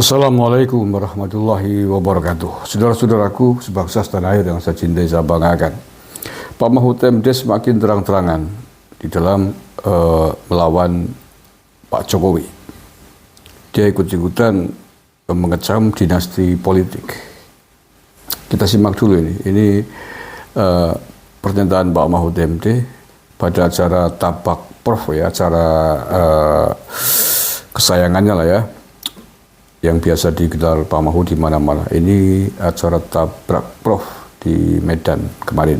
Assalamualaikum warahmatullahi wabarakatuh. Saudara-saudaraku sebangsa setanah air yang saya cintai, saya banggakan. Pak Mahfud MD semakin terang-terangan di dalam melawan Pak Jokowi. Dia ikut-ikutan mengecam dinasti politik. Kita simak dulu ini. Ini pernyataan Pak Mahfud MD pada acara Tapak Prof ya, acara kesayangannya lah ya, yang biasa digelar Pak Mahfud di mana-mana. Ini acara Tabrak Prof di Medan kemarin.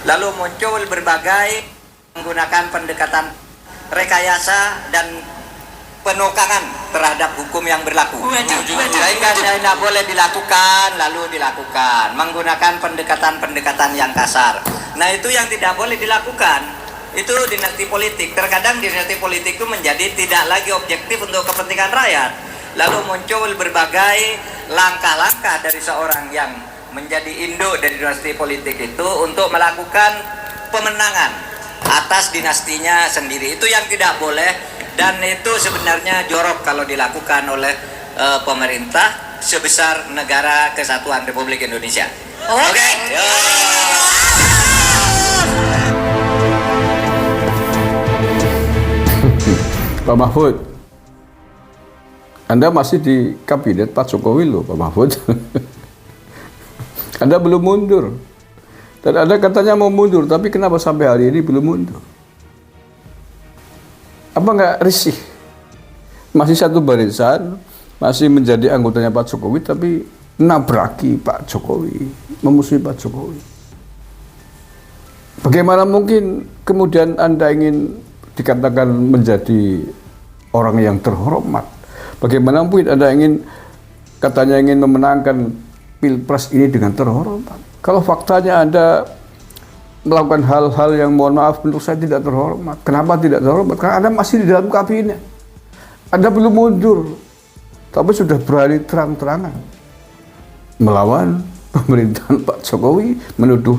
Lalu muncul berbagai menggunakan pendekatan rekayasa dan penokangan terhadap hukum yang berlaku. Sehingga tidak boleh dilakukan, lalu dilakukan. Menggunakan pendekatan-pendekatan yang kasar. Nah, itu yang tidak boleh dilakukan. Itu dinasti politik. Terkadang dinasti politik itu menjadi tidak lagi objektif untuk kepentingan rakyat. Lalu muncul berbagai langkah-langkah dari seorang yang menjadi induk dari dinasti politik itu untuk melakukan pemenangan atas dinastinya sendiri. Itu yang tidak boleh, dan itu sebenarnya jorok kalau dilakukan oleh pemerintah sebesar Negara Kesatuan Republik Indonesia. Oke. Pak Mahfud, Anda masih di kabinet Pak Jokowi loh, Pak Mahfud. Anda belum mundur. Dan Anda katanya mau mundur, tapi kenapa sampai hari ini belum mundur? Apa nggak risih? Masih satu barisan, masih menjadi anggotanya Pak Jokowi, tapi nabraki Pak Jokowi, memusuhi Pak Jokowi. Bagaimana mungkin kemudian Anda ingin dikatakan menjadi orang yang terhormat? Bagaimana mungkin Anda katanya ingin memenangkan Pilpres ini dengan terhormat? Kalau faktanya Anda melakukan hal-hal yang mohon maaf menurut saya tidak terhormat. Kenapa tidak terhormat? Karena Anda masih di dalam kabinet. Anda belum mundur, tapi sudah berani terang-terangan melawan pemerintahan Pak Jokowi, menuduh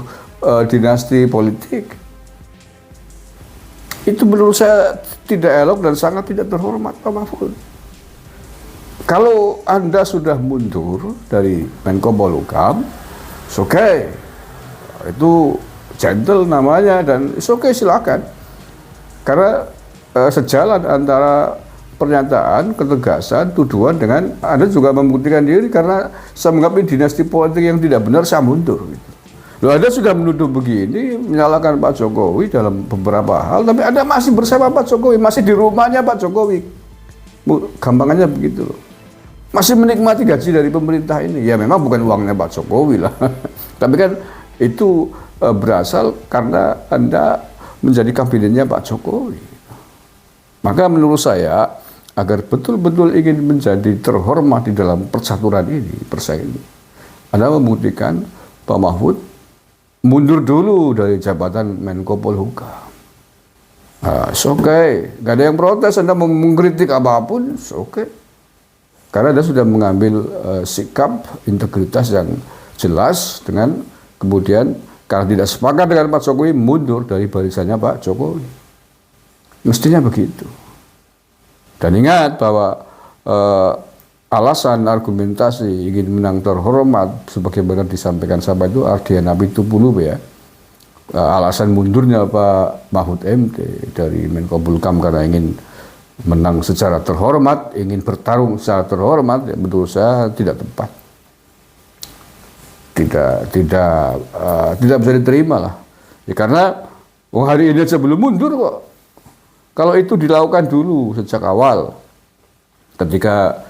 dinasti politik. Itu menurut saya tidak elok dan sangat tidak terhormat, Pak Mahfud. Kalau Anda sudah mundur dari Menko Polhukam, it's okay. Itu gentle namanya, dan it's okay, silakan. Karena sejalan antara pernyataan, ketegasan, tuduhan dengan Anda juga membuktikan diri, karena saya menganggap dinasti politik yang tidak benar, saya mundur. Gitu. Loh, Anda sudah menuduh begini, menyalahkan Pak Jokowi dalam beberapa hal, tapi Anda masih bersama Pak Jokowi, masih di rumahnya Pak Jokowi. Gampangannya begitu loh. Masih menikmati gaji dari pemerintah ini. Ya memang bukan uangnya Pak Jokowi lah. Tapi kan itu berasal karena Anda menjadi kabinetnya Pak Jokowi. Maka menurut saya, agar betul-betul ingin menjadi terhormat di dalam percaturan ini, persaingan ini, Anda membuktikan Pak Mahfud mundur dulu dari jabatan Menko Polhukam. It's okay. Gak ada yang protes. Anda mau mengkritik apapun, it's okay. Karena Anda sudah mengambil sikap integritas yang jelas, dengan kemudian karena tidak sepakat dengan Pak Jokowi, mundur dari barisannya Pak Jokowi. Mestinya begitu. Dan ingat bahwa alasan argumentasi ingin menang terhormat sebagaimana disampaikan sahabat itu Ardian Apitupulu ya, alasan mundurnya Pak Mahfud MD dari Menko Polhukam karena ingin menang secara terhormat, ingin bertarung secara terhormat, ya menurut saya tidak tepat, tidak bisa diterima lah ya, karena hari ini aja belum mundur kok. Kalau itu dilakukan dulu sejak awal, ketika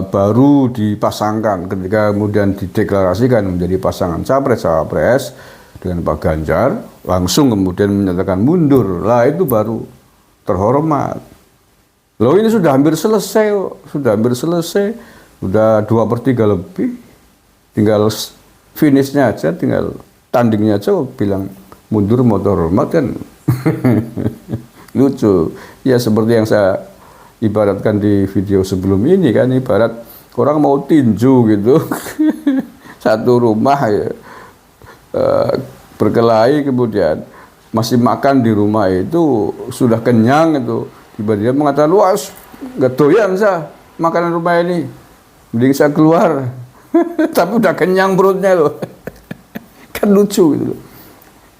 baru dipasangkan, ketika kemudian dideklarasikan menjadi pasangan capres-cawapres dengan Pak Ganjar, langsung kemudian menyatakan mundur, lah itu baru terhormat. Loh, ini sudah hampir selesai, sudah 2/3 lebih, tinggal finishnya aja, tinggal tandingnya aja, bilang mundur mau terhormat kan. Lucu ya, seperti yang saya ibaratkan di video sebelum ini kan, ibarat orang mau tinju gitu. Satu rumah ya, berkelahi, kemudian masih makan di rumah itu sudah kenyang itu, tiba-tiba mengatakan, wah nggak doyan saya makanan rumah ini, mending saya keluar. Tapi udah kenyang perutnya loh. Kan lucu gitu loh.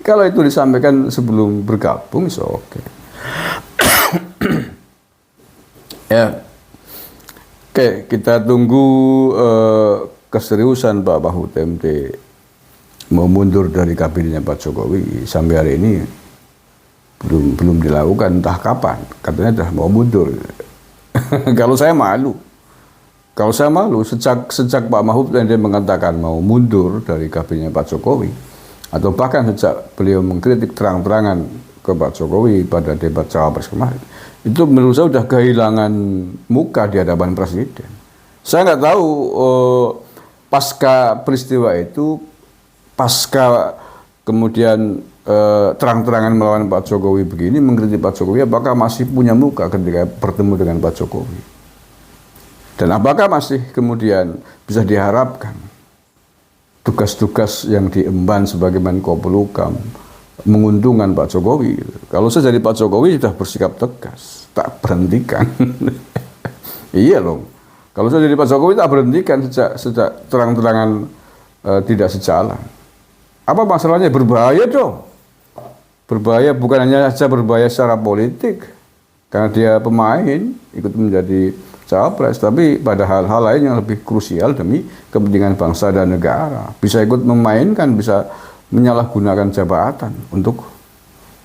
Kalau itu disampaikan sebelum bergabung, so oke. Ya, oke, kita tunggu keseriusan Pak Mahfud MD mau mundur dari kabinetnya Pak Jokowi. Sampai hari ini belum dilakukan, entah kapan. Katanya sudah mau mundur. Kalau saya malu. Sejak Pak Mahfud MD mengatakan mau mundur dari kabinetnya Pak Jokowi, atau bahkan sejak beliau mengkritik terang-terangan ke Pak Jokowi pada debat Cawapres kemarin, itu menurut saya sudah kehilangan muka di hadapan Presiden. Saya nggak tahu pasca peristiwa itu, pasca kemudian terang-terangan melawan Pak Jokowi begini, mengkritik Pak Jokowi, apakah masih punya muka ketika bertemu dengan Pak Jokowi? Dan apakah masih kemudian bisa diharapkan tugas-tugas yang diemban sebagai Menko Polhukam menguntungkan Pak Jokowi? Kalau saya jadi Pak Jokowi sudah bersikap tegas, tak berhentikan. Iya loh. Kalau saya jadi Pak Jokowi tak berhentikan sejak terang-terangan tidak sejalan. Apa masalahnya? Berbahaya dong. Berbahaya bukan hanya saja berbahaya secara politik, karena dia pemain ikut menjadi Cawapres, tapi pada hal-hal lain yang lebih krusial demi kepentingan bangsa dan negara. Bisa ikut memainkan, bisa menyalahgunakan jabatan untuk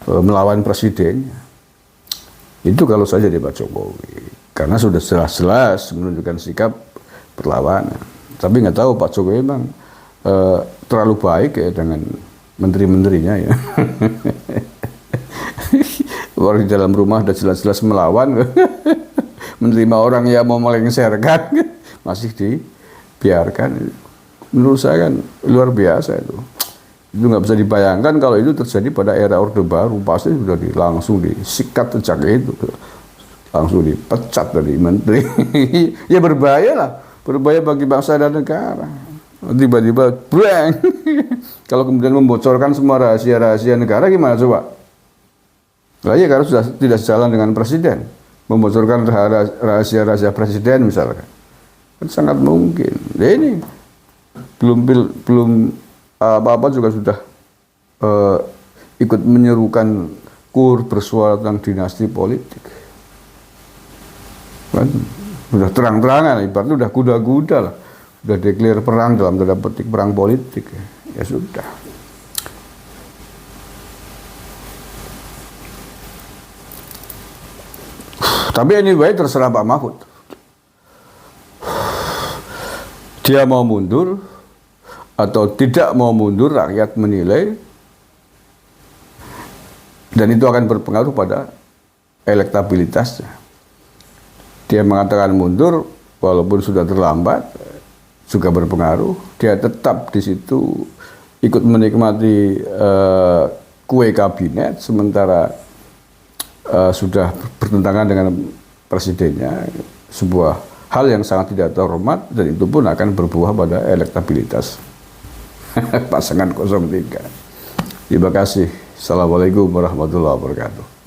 melawan presidennya. Itu kalau saya jadi Pak Jokowi, karena sudah jelas-jelas menunjukkan sikap perlawanan. Tapi nggak tahu Pak Jokowi memang terlalu baik ya dengan menteri-menterinya ya. Orang di dalam rumah sudah jelas-jelas melawan. Menerima orang yang mau melengsarkan, masih dibiarkan. Menurut saya kan luar biasa itu. Itu nggak bisa dibayangkan kalau itu terjadi pada era Orde Baru. Pasti sudah langsung disikat sejak itu, langsung dipecat dari menteri. Ya berbahaya lah, berbahaya bagi bangsa dan negara. Tiba-tiba breng. Kalau kemudian membocorkan semua rahasia-rahasia negara, gimana coba? Lah ya, karena sudah tidak sejalan dengan presiden. Membocorkan rahasia-rahasia presiden misalkan, kan sangat mungkin. Ya ini belum apa-apa juga sudah ikut menyerukan kur bersuara tentang dinasti politik. Kan sudah terang-terangan, ibaratnya sudah kuda-kuda lah, sudah deklar perang dalam tanda petik, perang politik. Ya sudah. Tapi anyway, terserah Pak Mahfud. Dia mau mundur atau tidak mau mundur, rakyat menilai. Dan itu akan berpengaruh pada elektabilitasnya. Dia mengatakan mundur, walaupun sudah terlambat, juga berpengaruh. Dia tetap di situ ikut menikmati kue kabinet, sementara sudah bertentangan dengan presidennya, sebuah hal yang sangat tidak terhormat, dan itu pun akan berbuah pada elektabilitas pasangan 03. Terima kasih. Assalamualaikum warahmatullahi wabarakatuh.